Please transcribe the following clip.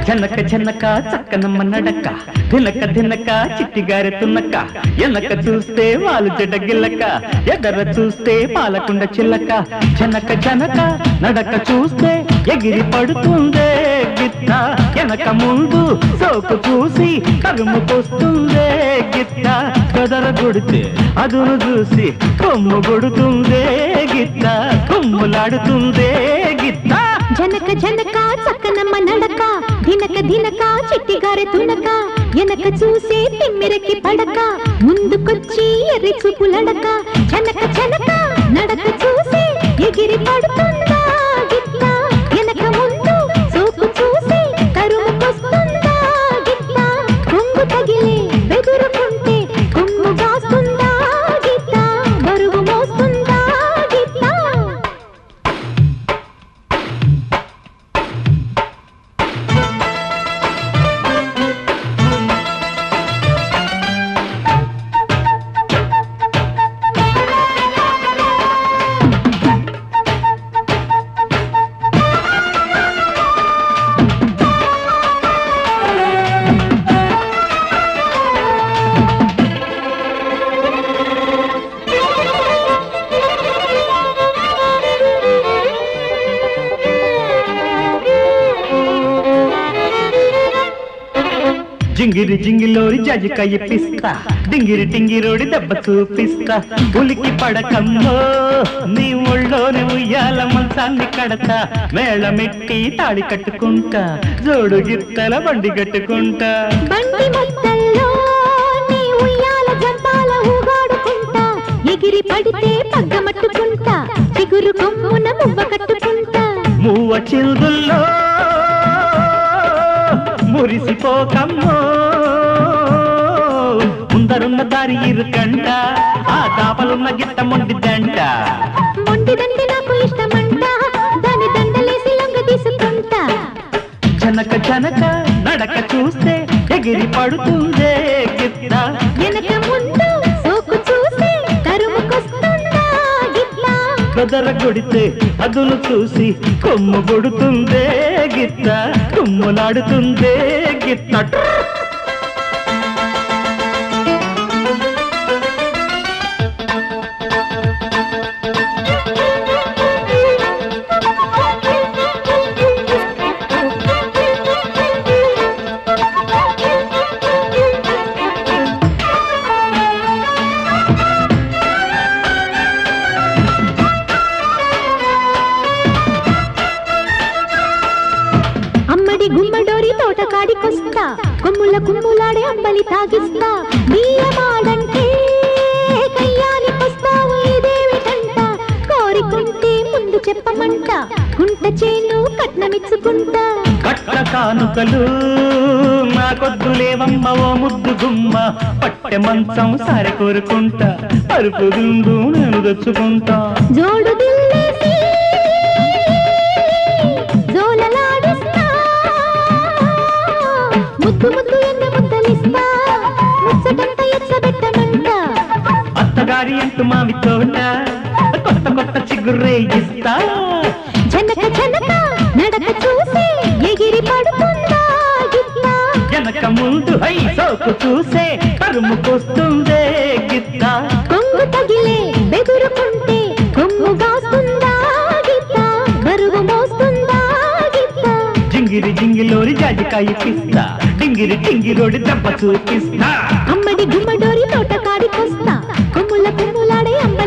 జనక జనక చక్కనమ్మ నడక దినక దినక చిట్టిగారెతున్నక ఎనక చూస్తే వాళ్ళు జడగిల్లక ఎదర చూస్తే పాలకుండ చిల్లక జనక జనక నడక చూస్తే ఎగిరి పడుతుందే గిత్త ఎనక ముందు సోకు చూసి కరుముకొస్తుందే గిత్త కదర కొడితే అదును చూసి కొమ్ము కొడుతుందే గిత్త కొమ్ములాడుతుందే గిత్త జనక జనక చక్కనమ్మ నడక దినక దినక చిట్టిగారెతున్నక ఎనక చూసే తిమ్మిరకి పడక ముందుకొచ్చి ఎర్రి చూపులడక జనక జనక నడక చూసి ఎగిరి పడుతుందా గిత్త ఎనక ముందు సోకు చూసి తరుముకొస్తుందా గిత్త కొంగు తగిలే బెదురుకుంటే కొమ్ము గాస్తుందా గిత్త బరువు మోస్తుందా గిత్త జింగిరి జింగిలోరి జాజికాయ పిస్తా డింగిరి టింగిరోడి దెబ్బ చూపిస్తా ఉలికి పడకమ్మో నీ ఒళ్ళోని ఉయ్యాల మంచాన్ని కడతా మేళమెట్టి తాడి కట్టుకుంటా జోడు గిత్తల బండి కట్టుకుంటా బండి మొత్తల్లో నీ ఉయ్యాల జంపాల ఊగాడుకుంటా ఎగిరి పడితే పగ్గమట్టుకుంటా చిగురు కొమ్మున మువ్వ కట్టుకుంటా మూవ చిల్దుల్లో మురిసిపోకమ్మో ముందరున్న దారి ఇరుకంట ఆ దాపలున్న గిట్ట మొండిదంట మొండిదంటే నాకు ఇష్టమంట దాని దండలేసి లొంగ తీసుకుంటా జనక జనక నడక చూస్తే ఎగిరి పడుతుందే గిత్త వెనక ముందు సోకు చూసి తరుముకొస్తుందా గిత్త బెదర కొడితే అదును చూసి కొమ్ము కొడుతుందే గిత్త కొమ్ములాడుతుందే గిత్త అమ్మడి గుమ్మడోరి తోటకాడికొస్తా కొమ్ముల కుమ్ములాడే అంబలి తాగిస్తా బియ్యమాడంటే కయ్యానికొస్తావు ఇదేమిటంట కోరికుంటే ముందు చెప్పమంట గుంట చేను కట్నమిచ్చుకుంటా కట్ట కానుకలు నాకొద్దులేవమ్మ ఓ ముద్దు గుమ్మ పట్టె మంచం సారె కోరుకుంటా పరుపు దుందు నేను తెచ్చుకుంటా జోడు దిల్లేసి జోలలాడిస్తా ముద్దు ముద్దు ఎన్న ముద్దలిస్తా ముచ్చటంత ఎచ్చబెట్టమంట అత్తగారి అంటూ మావి తోట కొత్త కొత్త చిగుర్రే ఇస్తా జనక జనక నడక చూసి ఎగిరి పడుతుందా గిత్త వెనక ముందు హై సోకు చూసే కరుముకొస్తుందే గిత్త కొంగు తగిలే బెదురుకుంటే కొమ్ము గాస్తుందా గిత్త బరువు మోస్తుందా గిత్త జింగిరి జింగిలోరి జాజికాయ పిస్తా డింగిరి టింగిరోడి దెబ్బ చూపిస్తా అమ్మడి గుమ్మడోరి తోటకాడికొస్తా కొమ్ముల కుమ్ములాడే అంబలి